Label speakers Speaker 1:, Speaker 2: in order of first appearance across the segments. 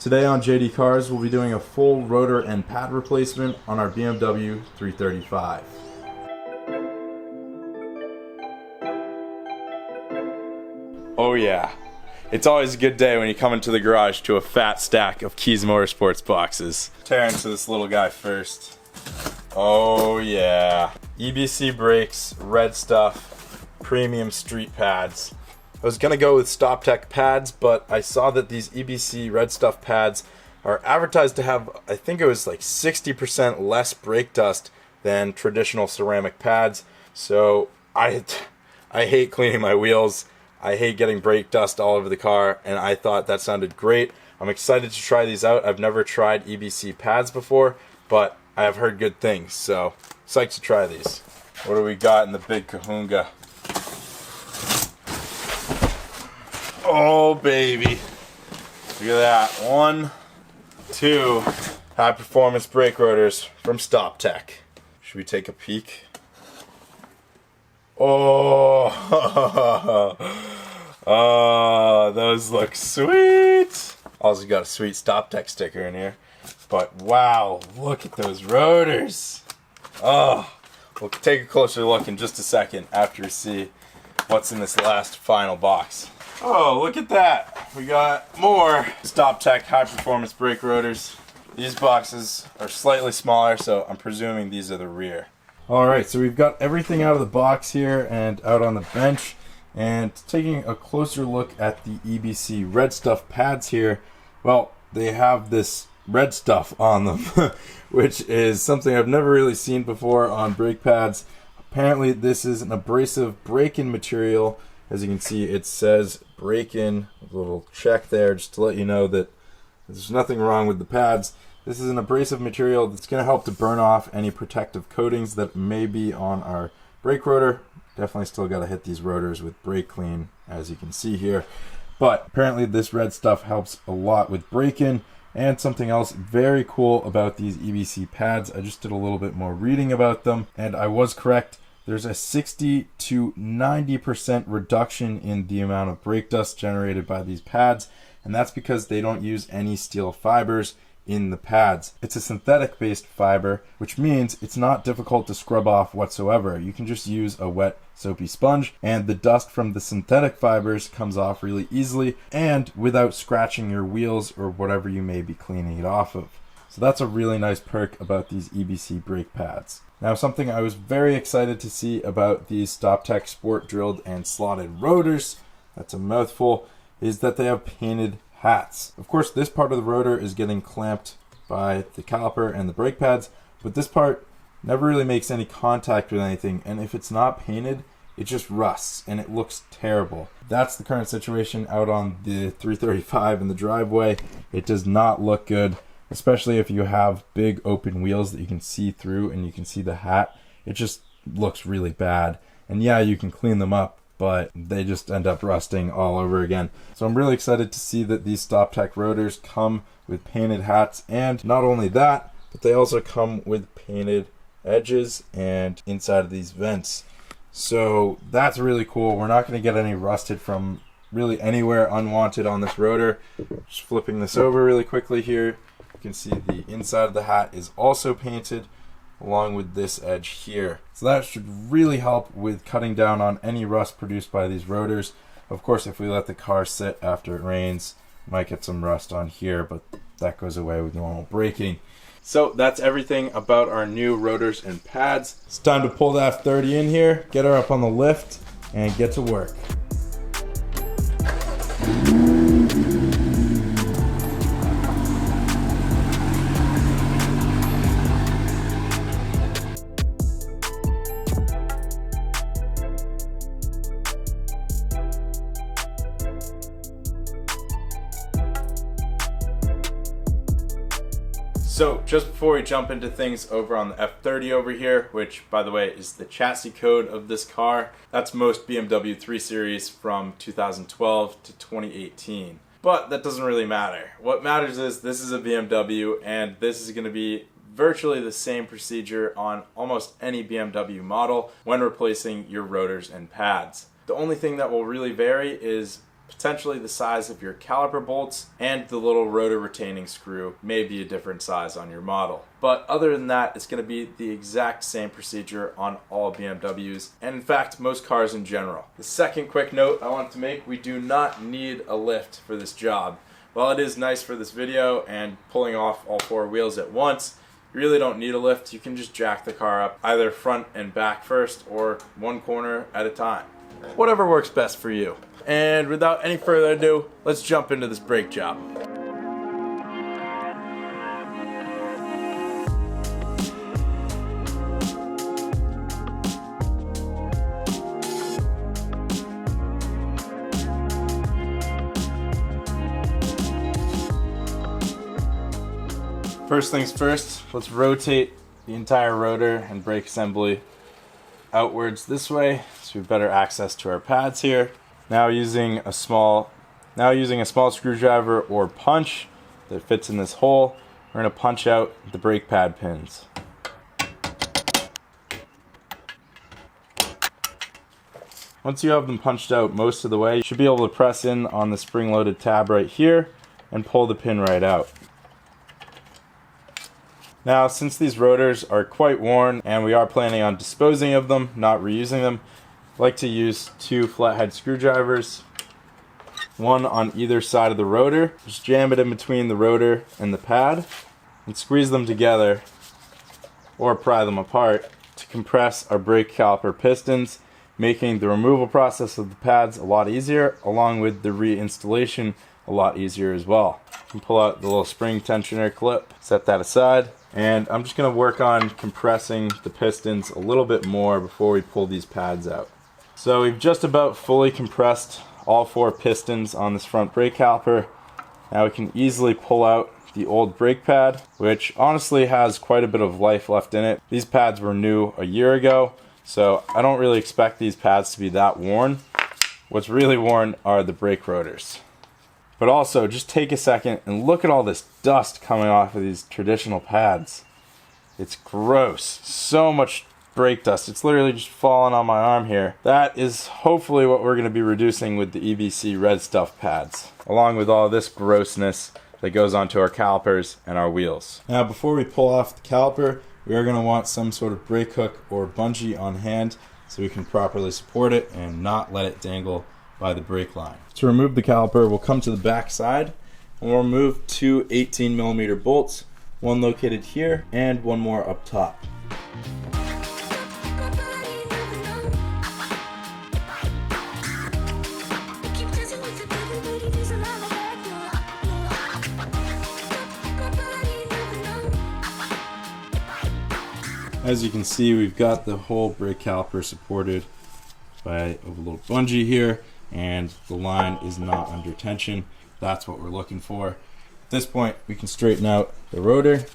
Speaker 1: Today on JD Cars, we'll be doing a full rotor and pad replacement on our BMW 335. Oh yeah, it's always a good day when you come into the garage to a fat stack of Keys Motorsports boxes. Tear into this little guy first. Oh yeah, EBC brakes, red stuff, premium street pads. I was gonna go with StopTech pads, but I saw that these EBC red stuff pads are advertised to have, I think it was like 60% less brake dust than traditional ceramic pads. So I hate cleaning my wheels. I hate getting brake dust all over the car, and I thought that sounded great. I'm excited to try these out. I've never tried EBC pads before, but I have heard good things, so psyched to try these. What do we got in the big kahunga? Oh baby, look at that. 1, 2 high performance brake rotors from StopTech. Should we take a peek? Oh, oh, those look sweet. Also got a sweet StopTech sticker in here. But wow, look at those rotors. Oh, we'll take a closer look in just a second after we see what's in this last final box. Oh, look at that. We got more StopTech high performance brake rotors. These boxes are slightly smaller, so I'm presuming these are the rear. Alright, so we've got everything out of the box here and out on the bench. And taking a closer look at the EBC red stuff pads here, well, they have this red stuff on them, which is something I've never really seen before on brake pads. Apparently this is an abrasive break-in material. As you can see, it says break-in, a little check there just to let you know that there's nothing wrong with the pads. This is an abrasive material that's going to help to burn off any protective coatings that may be on our brake rotor. Definitely still got to hit these rotors with brake clean, as you can see here. But apparently this red stuff helps a lot with break-in. And something else very cool about these EBC pads, I just did a little bit more reading about them, and I was correct. There's a 60 to 90% reduction in the amount of brake dust generated by these pads, and that's because they don't use any steel fibers in the pads. It's a synthetic based fiber, which means it's not difficult to scrub off whatsoever. You can just use a wet soapy sponge and the dust from the synthetic fibers comes off really easily and without scratching your wheels or whatever you may be cleaning it off of. So that's a really nice perk about these EBC brake pads. Now, something I was very excited to see about these StopTech sport drilled and slotted rotors, that's a mouthful, is that they have painted hats. Of course, this part of the rotor is getting clamped by the caliper and the brake pads, but this part never really makes any contact with anything, and if it's not painted, it just rusts and it looks terrible. That's the current situation out on the 335 in the driveway. It does not look good, especially if you have big open wheels that you can see through and you can see the hat. It just looks really bad. And yeah, you can clean them up, but they just end up rusting all over again. So I'm really excited to see that these StopTech rotors come with painted hats, and not only that, but they also come with painted edges and inside of these vents. So that's really cool. We're not going to get any rusted from really anywhere unwanted on this rotor. Just flipping this over really quickly here, you can see the inside of the hat is also painted along with this edge here. So that should really help with cutting down on any rust produced by these rotors. Of course, if we let the car sit after it rains, we might get some rust on here, but that goes away with normal braking. So that's everything about our new rotors and pads. It's time to pull the F30 in here, get her up on the lift, and get to work. So just before we jump into things over on the F30 over here, which by the way is the chassis code of this car, that's most BMW 3 Series from 2012 to 2018. But that doesn't really matter. What matters is this is a BMW, and this is going to be virtually the same procedure on almost any BMW model when replacing your rotors and pads. The only thing that will really vary is potentially the size of your caliper bolts, and the little rotor retaining screw may be a different size on your model. But other than that, it's going to be the exact same procedure on all BMWs, and in fact most cars in general. The second quick note I want to make: we do not need a lift for this job. While it is nice for this video and pulling off all 4 wheels at once, you really don't need a lift. You can just jack the car up either front and back first, or one corner at a time. Whatever works best for you. And without any further ado, let's jump into this brake job. First things first, let's rotate the entire rotor and brake assembly outwards this way so we have better access to our pads here. Now using a small screwdriver or punch that fits in this hole, we're going to punch out the brake pad pins. Once you have them punched out most of the way, you should be able to press in on the spring-loaded tab right here and pull the pin right out. Now, since these rotors are quite worn and we are planning on disposing of them, not reusing them, I like to use 2 flathead screwdrivers, one on either side of the rotor. Just jam it in between the rotor and the pad and squeeze them together or pry them apart to compress our brake caliper pistons, making the removal process of the pads a lot easier, along with the reinstallation a lot easier as well. You can pull out the little spring tensioner clip, set that aside, and I'm just going to work on compressing the pistons a little bit more before we pull these pads out. So we've just about fully compressed all 4 pistons on this front brake caliper. Now we can easily pull out the old brake pad, which honestly has quite a bit of life left in it. These pads were new a year ago, so I don't really expect these pads to be that worn. What's really worn are the brake rotors. But also, just take a second and look at all this dust coming off of these traditional pads. It's gross. So much brake dust. It's literally just falling on my arm here. That is hopefully what we're going to be reducing with the EBC red stuff pads, along with all this grossness that goes onto our calipers and our wheels. Now, before we pull off the caliper, we are going to want some sort of brake hook or bungee on hand so we can properly support it and not let it dangle by the brake line. To remove the caliper, we'll come to the back side and we'll remove 2 18mm bolts, one located here and one more up top. As you can see, we've got the whole brake caliper supported by a little bungee here, and the line is not under tension. That's what we're looking for. At this point, we can straighten out the rotor.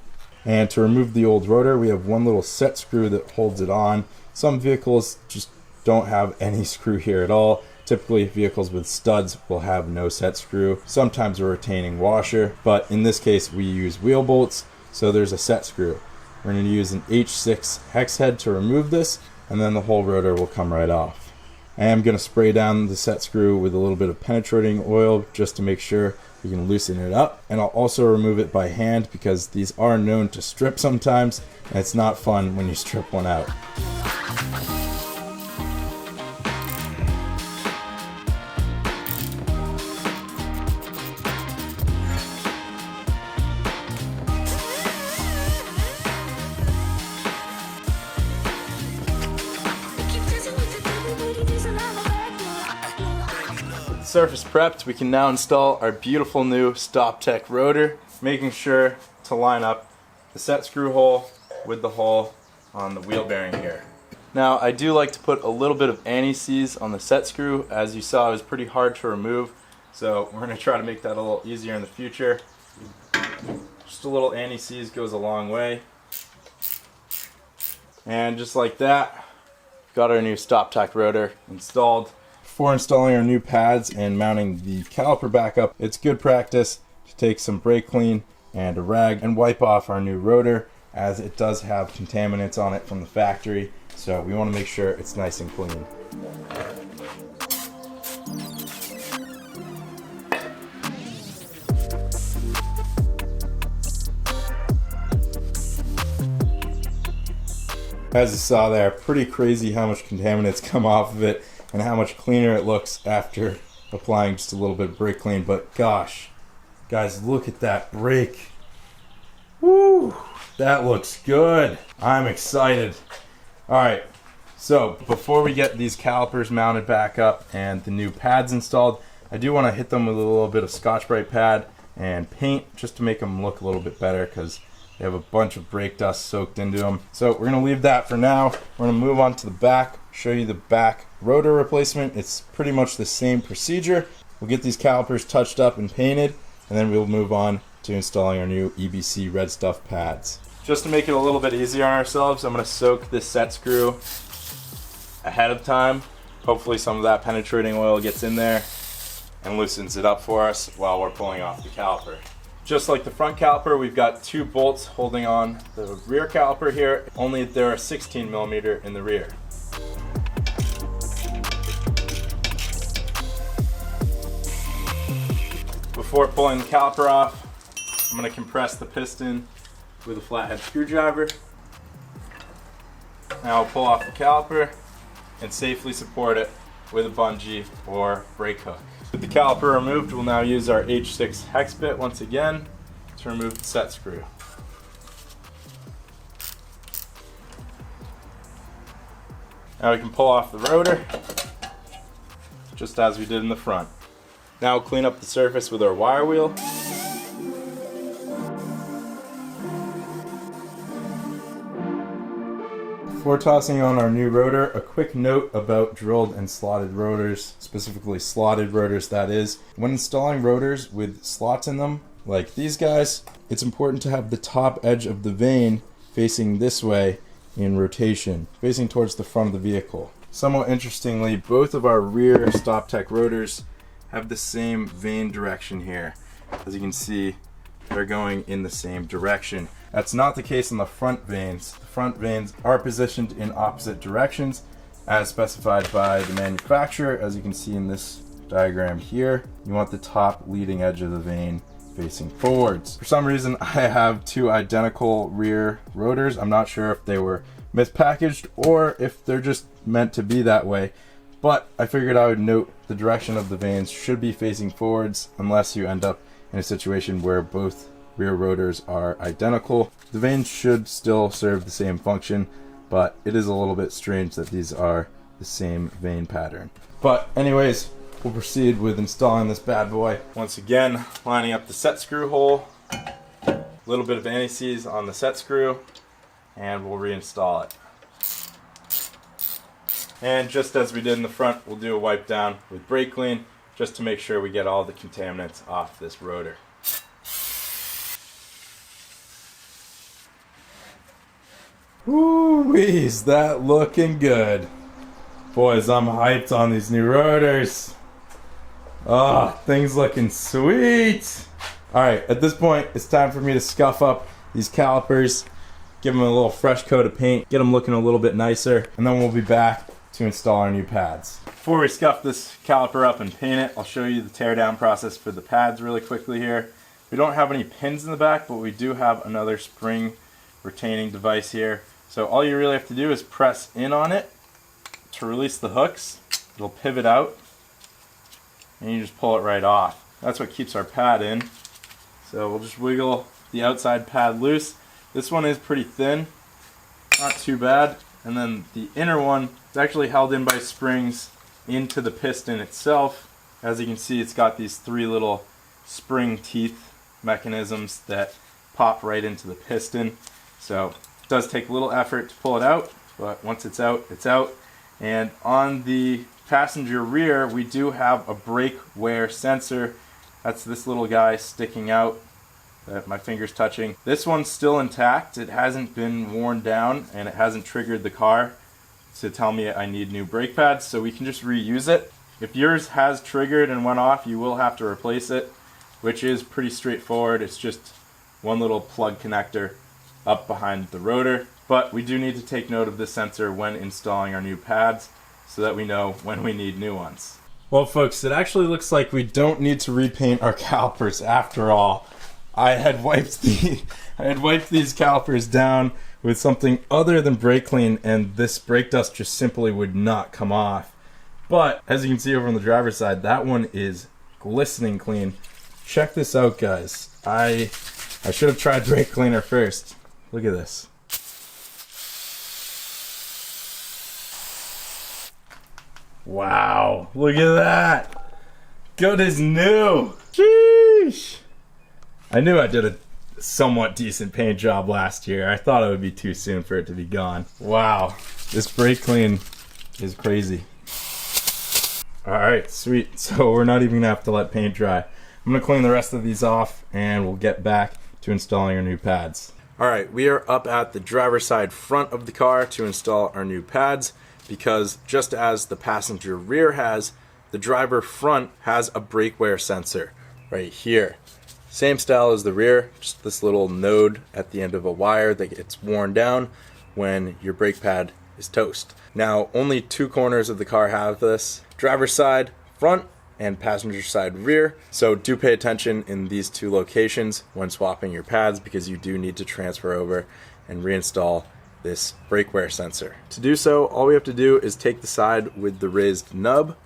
Speaker 1: And to remove the old rotor, we have one little set screw that holds it on. Some vehicles just don't have any screw here at all. Typically, vehicles with studs will have no set screw. Sometimes a retaining washer, but in this case, we use wheel bolts, so there's a set screw. We're going to use an H6 hex head to remove this, and then the whole rotor will come right off. I am going to spray down the set screw with a little bit of penetrating oil just to make sure we can loosen it up. And I'll also remove it by hand because these are known to strip sometimes, and it's not fun when you strip one out. Surface prepped, we can now install our beautiful new StopTech rotor, making sure to line up the set screw hole with the hole on the wheel bearing here. Now, I do like to put a little bit of anti-seize on the set screw. As you saw, it was pretty hard to remove, so we're going to try to make that a little easier in the future. Just a little anti-seize goes a long way. And just like that, got our new StopTech rotor installed. Before installing our new pads and mounting the caliper back up, it's good practice to take some brake clean and a rag and wipe off our new rotor, as it does have contaminants on it from the factory, so we want to make sure it's nice and clean. As you saw there, pretty crazy how much contaminants come off of it and how much cleaner it looks after applying just a little bit of brake clean. But gosh, guys, look at that brake. Woo, that looks good. I'm excited. All right, so before we get these calipers mounted back up and the new pads installed, I do want to hit them with a little bit of Scotch-Brite pad and paint just to make them look a little bit better because they have a bunch of brake dust soaked into them. So we're going to leave that for now. We're going to move on to the back, show you the back rotor replacement. It's pretty much the same procedure. We'll get these calipers touched up and painted, and then we'll move on to installing our new EBC red stuff pads. Just to make it a little bit easier on ourselves, I'm going to soak this set screw ahead of time. Hopefully some of that penetrating oil gets in there and loosens it up for us while we're pulling off the caliper. Just like the front caliper, we've got 2 bolts holding on the rear caliper here, only there are 16mm in the rear. Before pulling the caliper off, I'm going to compress the piston with a flathead screwdriver. Now I'll pull off the caliper and safely support it with a bungee or brake hook. With the caliper removed, we'll now use our H6 hex bit once again to remove the set screw. Now we can pull off the rotor, just as we did in the front. Now we'll clean up the surface with our wire wheel. Before tossing on our new rotor, a quick note about drilled and slotted rotors, specifically slotted rotors that is. When installing rotors with slots in them, like these guys, it's important to have the top edge of the vane facing this way in rotation, facing towards the front of the vehicle. Somewhat interestingly, both of our rear StopTech rotors have the same vane direction here. As you can see, they're going in the same direction. That's not the case on the front vanes. The front vanes are positioned in opposite directions as specified by the manufacturer. As you can see in this diagram here, you want the top leading edge of the vane facing forwards. For some reason, I have 2 identical rear rotors. I'm not sure if they were mispackaged or if they're just meant to be that way, but I figured I would note the direction of the vanes should be facing forwards unless you end up in a situation where both rear rotors are identical. The vanes should still serve the same function, but it is a little bit strange that these are the same vane pattern. But anyways, we'll proceed with installing this bad boy. Once again, lining up the set screw hole, a little bit of anti-seize on the set screw, and we'll reinstall it. And just as we did in the front, we'll do a wipe down with brake clean just to make sure we get all the contaminants off this rotor. Woo, is that looking good. Boys, I'm hyped on these new rotors. Oh, things looking sweet. Alright, at this point, it's time for me to scuff up these calipers, give them a little fresh coat of paint, get them looking a little bit nicer, and then we'll be back to install our new pads. Before we scuff this caliper up and paint it, I'll show you the teardown process for the pads really quickly here. We don't have any pins in the back, but we do have another spring retaining device here. So all you really have to do is press in on it to release the hooks. It'll pivot out and you just pull it right off. That's what keeps our pad in. So we'll just wiggle the outside pad loose. This one is pretty thin, not too bad. And then the inner one is actually held in by springs into the piston itself. As you can see, it's got these 3 little spring teeth mechanisms that pop right into the piston. So it does take a little effort to pull it out, but once it's out, it's out. And on the passenger rear, we do have a brake wear sensor. That's this little guy sticking out that my finger's touching. This one's still intact. It hasn't been worn down and it hasn't triggered the car to tell me I need new brake pads, so we can just reuse it. If yours has triggered and went off, you will have to replace it, which is pretty straightforward. It's just one little plug connector up behind the rotor. But we do need to take note of this sensor when installing our new pads so that we know when we need new ones. Well folks, it actually looks like we don't need to repaint our calipers after all. I had wiped these calipers down with something other than brake clean, and this brake dust just simply would not come off. But as you can see over on the driver's side, that one is glistening clean. Check this out, guys. I should have tried brake cleaner first. Look at this. Wow, look at that. Good as new. Sheesh. I knew I did a somewhat decent paint job last year. I thought it would be too soon for it to be gone. Wow, this brake clean is crazy. All right, sweet. So we're not even gonna have to let paint dry. I'm gonna clean the rest of these off and we'll get back to installing our new pads. All right, we are up at the driver's side front of the car to install our new pads, because just as the passenger rear has, the driver front has a brake wear sensor right here. Same style as the rear, just this little node at the end of a wire that gets worn down when your brake pad is toast. Now, only two corners of the car have this: driver's side front and passenger side rear. So do pay attention in these two locations when swapping your pads, because you do need to transfer over and reinstall this brake wear sensor. To do so, all we have to do is take the side with the raised nub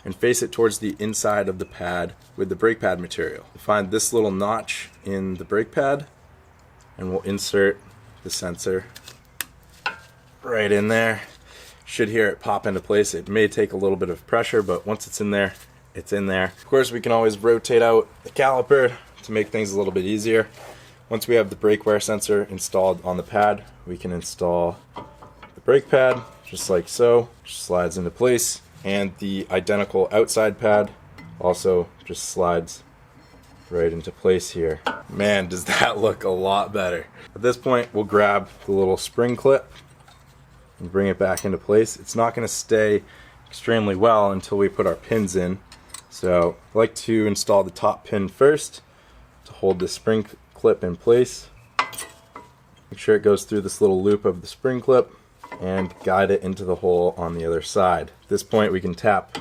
Speaker 1: and face it towards the inside of the pad with the brake pad material. Find this little notch in the brake pad and we'll insert the sensor right in there. Should hear it pop into place. It may take a little bit of pressure, but once it's in there, it's in there. Of course, we can always rotate out the caliper to make things a little bit easier. Once we have the brake wear sensor installed on the pad, we can install the brake pad just like so. Just slides into place, and the identical outside pad also just slides right into place here. Man, does that look a lot better. At this point, we'll grab the little spring clip and bring it back into place. It's not going to stay extremely well until we put our pins in. So I like to install the top pin first to hold the spring clip in place. Make sure it goes through this little loop of the spring clip and guide it into the hole on the other side. At this point, we can tap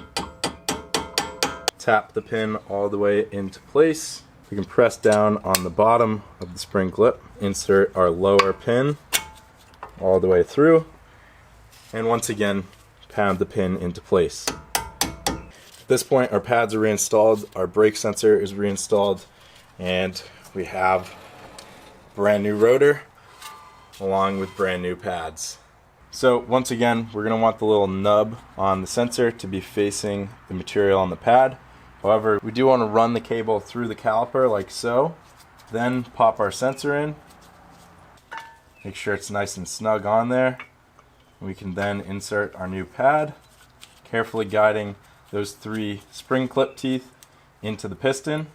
Speaker 1: the pin all the way into place. We can press down on the bottom of the spring clip, insert our lower pin all the way through, and once again pound the pin into place. At this point, our pads are reinstalled, our brake sensor is reinstalled, and we have brand new rotor along with brand new pads. So once again, we're going to want the little nub on the sensor to be facing the material on the pad. However, we do want to run the cable through the caliper like so, then pop our sensor in, make sure it's nice and snug on there. We can then insert our new pad, carefully guiding those three spring clip teeth into the piston.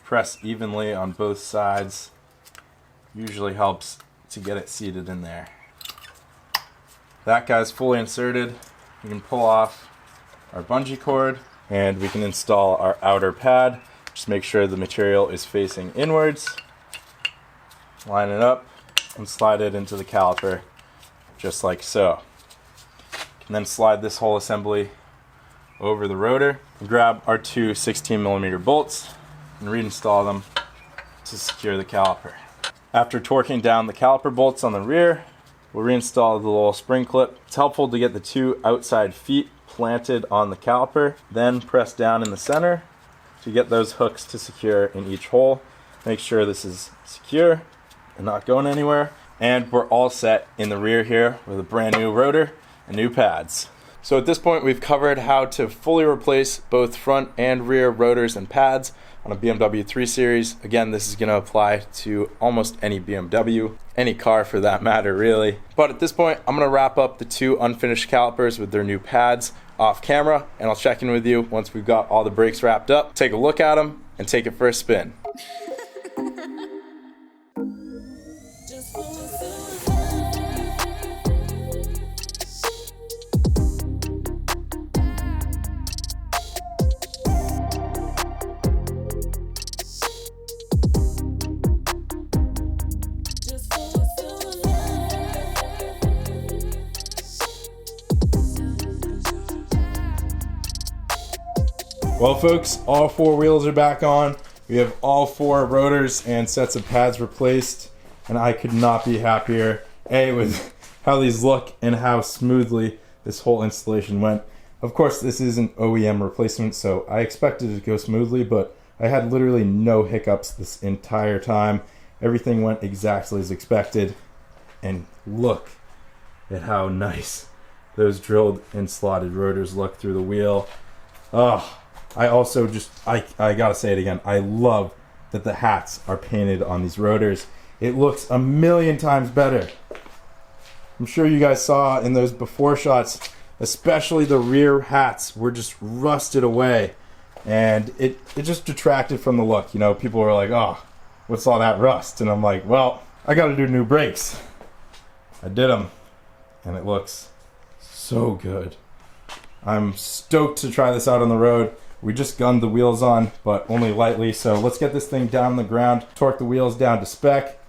Speaker 1: Press evenly on both sides. Usually helps to get it seated in there. That guy's fully inserted. We can pull off our bungee cord and we can install our outer pad. Just make sure the material is facing inwards. Line it up and slide it into the caliper just like so. You can then slide this whole assembly over the rotor and grab our two 16mm bolts and reinstall them to secure the caliper. After torquing down the caliper bolts on the rear, we'll reinstall the little spring clip. It's helpful to get the two outside feet planted on the caliper, then press down in the center to get those hooks to secure in each hole. Make sure this is secure and not going anywhere. And we're all set in the rear here with a brand new rotor and new pads. So at this point, we've covered how to fully replace both front and rear rotors and pads on a BMW 3 Series. Again, this is going to apply to almost any BMW, any car for that matter, really. But at this point, I'm going to wrap up the two unfinished calipers with their new pads off camera, and I'll check in with you once we've got all the brakes wrapped up, take a look at them, and take it for a spin. Well, folks, all four wheels are back on. We have all four rotors and sets of pads replaced, and I could not be happier with how these look and how smoothly this whole installation went. Of course, this is an OEM replacement, so I expected it to go smoothly, but I had literally no hiccups this entire time. Everything went exactly as expected. And look at how nice those drilled and slotted rotors look through the wheel. Oh, I also I gotta say it again. I love that the hats are painted on these rotors. It looks a million times better. I'm sure you guys saw in those before shots, especially the rear hats were just rusted away. And it just detracted from the look. You know, people were like, oh, what's all that rust? And I'm like, well, I gotta do new brakes. I did them, and it looks so good. I'm stoked to try this out on the road. We just gunned the wheels on, but only lightly, so let's get this thing down on the ground, torque the wheels down to spec.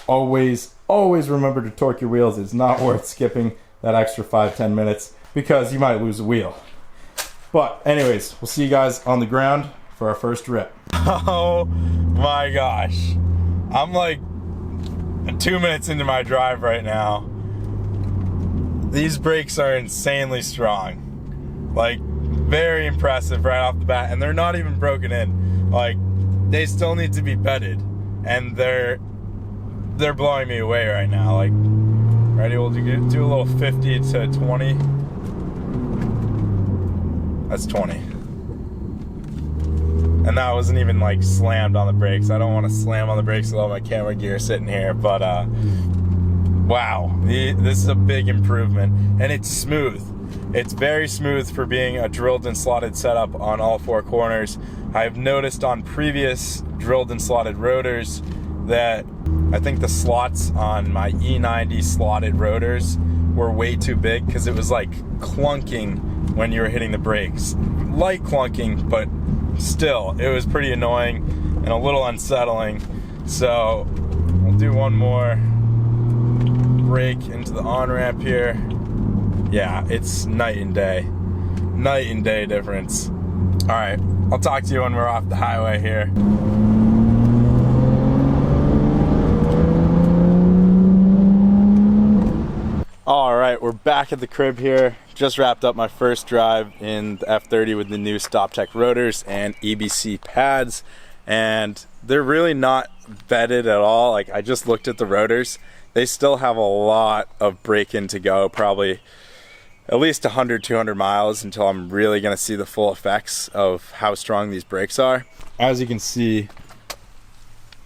Speaker 1: Always remember to torque your wheels. It's not worth skipping that extra 5-10 minutes because you might lose a wheel. But anyways, we'll see you guys on the ground for our first rip. Oh my gosh. I'm like 2 minutes into my drive right now. These brakes are insanely strong. Like, very impressive right off the bat, and they're not even broken in. Like, they still need to be bedded, and they're blowing me away right now. Like, ready? We'll do a little 50 to 20. That's 20. And that wasn't even like slammed on the brakes. I don't want to slam on the brakes with all my camera gear sitting here, but wow, this is a big improvement, and it's smooth. It's very smooth for being a drilled and slotted setup on all four corners. I've noticed on previous drilled and slotted rotors that I think the slots on my E90 slotted rotors were way too big because it was like clunking when you were hitting the brakes. Light clunking, but still, it was pretty annoying and a little unsettling. So we'll do one more brake into the on-ramp here. Yeah, it's night and day difference. All right, I'll talk to you when we're off the highway here. All right, we're back at the crib here. Just wrapped up my first drive in the F30 with the new StopTech Rotors and EBC pads, and they're really not bedded at all. Like, I just looked at the rotors. They still have a lot of break-in to go, probably at least 100, 200 miles until I'm really gonna see the full effects of how strong these brakes are. As you can see,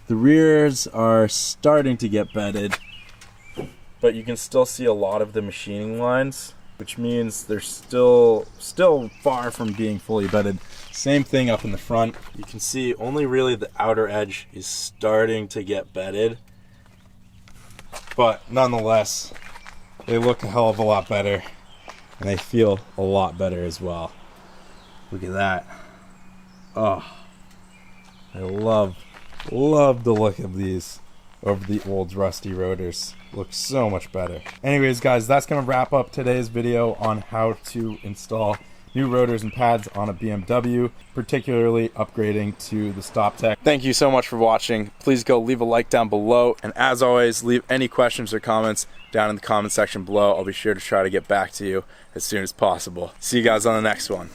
Speaker 1: the rears are starting to get bedded, but you can still see a lot of the machining lines, which means they're still far from being fully bedded. Same thing up in the front. You can see only really the outer edge is starting to get bedded, but nonetheless, they look a hell of a lot better, and they feel a lot better as well. Look at that. Oh, I love the look of these over the old rusty rotors. Looks so much better. Anyways, guys, that's gonna wrap up today's video on how to install new rotors and pads on a BMW, particularly upgrading to the StopTech. Thank you so much for watching. Please go leave a like down below, and as always, leave any questions or comments down in the comment section below. I'll be sure to try to get back to you as soon as possible. See you guys on the next one.